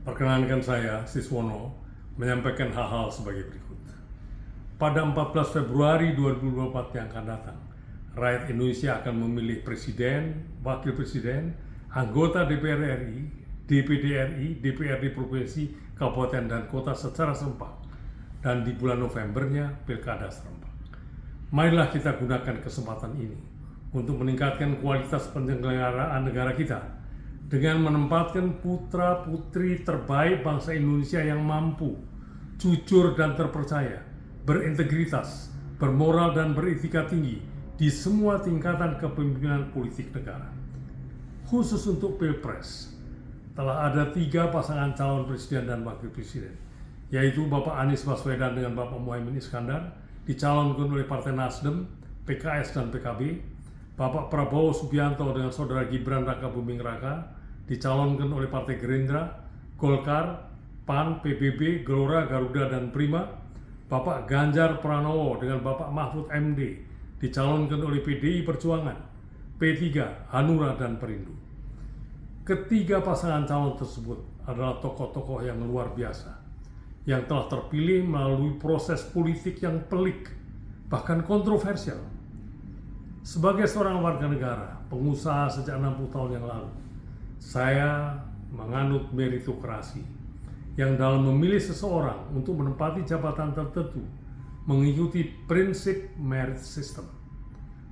Perkenankan saya, Siswono, menyampaikan hal-hal sebagai berikut. Pada 14 Februari 2024 yang akan datang, rakyat Indonesia akan memilih presiden, wakil presiden, anggota DPR RI, DPD RI, DPRD provinsi, kabupaten, dan kota secara serentak. Dan di bulan Novembernya, pilkada serentak. Marilah kita gunakan kesempatan ini untuk meningkatkan kualitas penyelenggaraan negara kita dengan menempatkan putra-putri terbaik bangsa Indonesia yang mampu, jujur dan terpercaya, berintegritas, bermoral dan beretika tinggi di semua tingkatan kepemimpinan politik negara. Khusus untuk Pilpres, telah ada 3 pasangan calon presiden dan wakil presiden, yaitu Bapak Anies Baswedan dengan Bapak Muhaimin Iskandar, dicalonkan oleh Partai Nasdem, PKS dan PKB, Bapak Prabowo Subianto dengan Saudara Gibran Rakabuming Raka, dicalonkan oleh Partai Gerindra, Golkar, PAN, PBB, Gelora, Garuda, dan Prima, Bapak Ganjar Pranowo dengan Bapak Mahfud MD, dicalonkan oleh PDI Perjuangan, P3, Hanura, dan Perindo. Ketiga pasangan calon tersebut adalah tokoh-tokoh yang luar biasa, yang telah terpilih melalui proses politik yang pelik, bahkan kontroversial. Sebagai seorang warga negara, pengusaha sejak 60 tahun yang lalu, saya menganut meritokrasi, yang dalam memilih seseorang untuk menempati jabatan tertentu mengikuti prinsip merit system,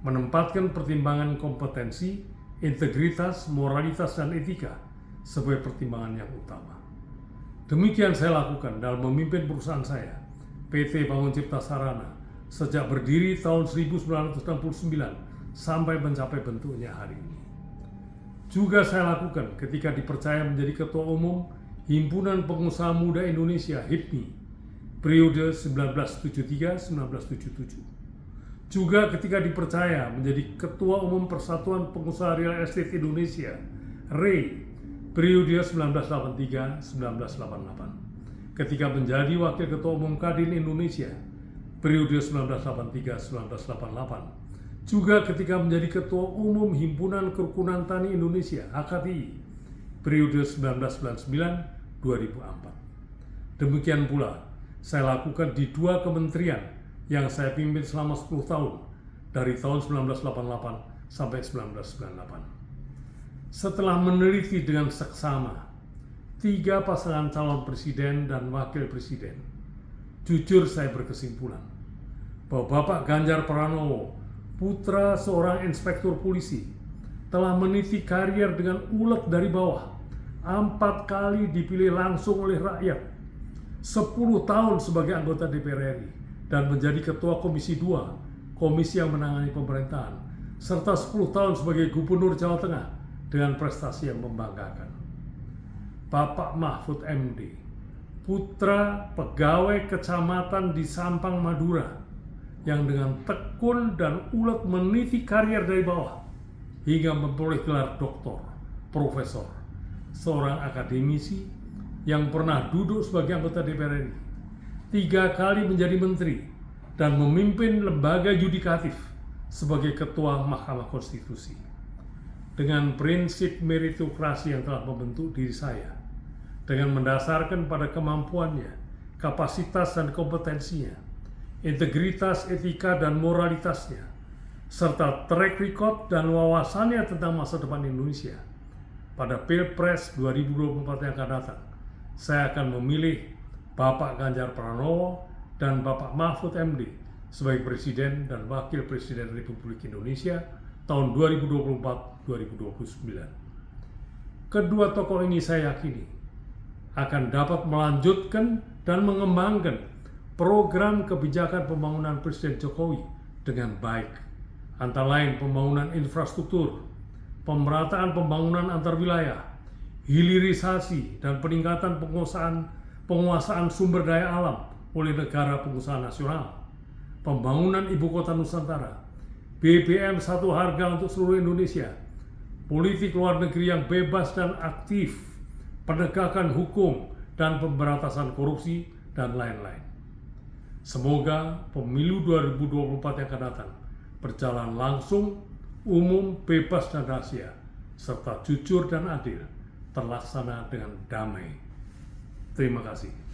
menempatkan pertimbangan kompetensi, integritas, moralitas, dan etika sebagai pertimbangan yang utama. Demikian saya lakukan dalam memimpin perusahaan saya, PT Bangun Cipta Sarana, sejak berdiri tahun 1969 sampai mencapai bentuknya hari ini. Juga saya lakukan ketika dipercaya menjadi Ketua Umum Himpunan Pengusaha Muda Indonesia (HIPMI) periode 1973-1977. Juga ketika dipercaya menjadi Ketua Umum Persatuan Pengusaha Real Estate Indonesia (REI) periode 1983-1988. Ketika menjadi Wakil Ketua Umum Kadin Indonesia periode 1983-1988. Juga ketika menjadi Ketua Umum Himpunan Kerukunan Tani Indonesia (HKTI) periode 1999-2004. Demikian pula saya lakukan di 2 kementerian yang saya pimpin selama 10 tahun, dari tahun 1988 sampai 1998. Setelah meneliti dengan seksama 3 pasangan calon presiden dan wakil presiden, jujur saya berkesimpulan bahwa Bapak Ganjar Pranowo, putra seorang inspektur polisi, telah meniti karier dengan ulet dari bawah, 4 kali dipilih langsung oleh rakyat, 10 tahun sebagai anggota DPR RI, dan menjadi Ketua Komisi 2, komisi yang menangani pemerintahan, serta 10 tahun sebagai Gubernur Jawa Tengah dengan prestasi yang membanggakan. Bapak Mahfud MD, putra pegawai kecamatan di Sampang, Madura, yang dengan tekun dan ulet meniti karier dari bawah hingga memperoleh gelar doktor, profesor, seorang akademisi yang pernah duduk sebagai anggota DPR RI, 3 kali menjadi menteri, dan memimpin lembaga yudikatif sebagai ketua Mahkamah Konstitusi. Dengan prinsip meritokrasi yang telah membentuk diri saya, dengan mendasarkan pada kemampuannya, kapasitas dan kompetensinya, integritas, etika, dan moralitasnya, serta track record dan wawasannya tentang masa depan Indonesia, pada Pilpres 2024 yang akan datang, saya akan memilih Bapak Ganjar Pranowo dan Bapak Mahfud MD sebagai Presiden dan Wakil Presiden Republik Indonesia tahun 2024-2029. Kedua tokoh ini saya yakini akan dapat melanjutkan dan mengembangkan program kebijakan pembangunan Presiden Jokowi dengan baik, antara lain pembangunan infrastruktur, pemerataan pembangunan antar wilayah, hilirisasi dan peningkatan penguasaan sumber daya alam oleh negara pengusaha nasional, pembangunan ibu kota Nusantara, BBM satu harga untuk seluruh Indonesia, politik luar negeri yang bebas dan aktif, penegakan hukum dan pemberantasan korupsi, dan lain-lain. Semoga pemilu 2024 yang akan datang berjalan langsung, umum, bebas, dan rahasia, serta jujur dan adil, terlaksana dengan damai, Terima kasih.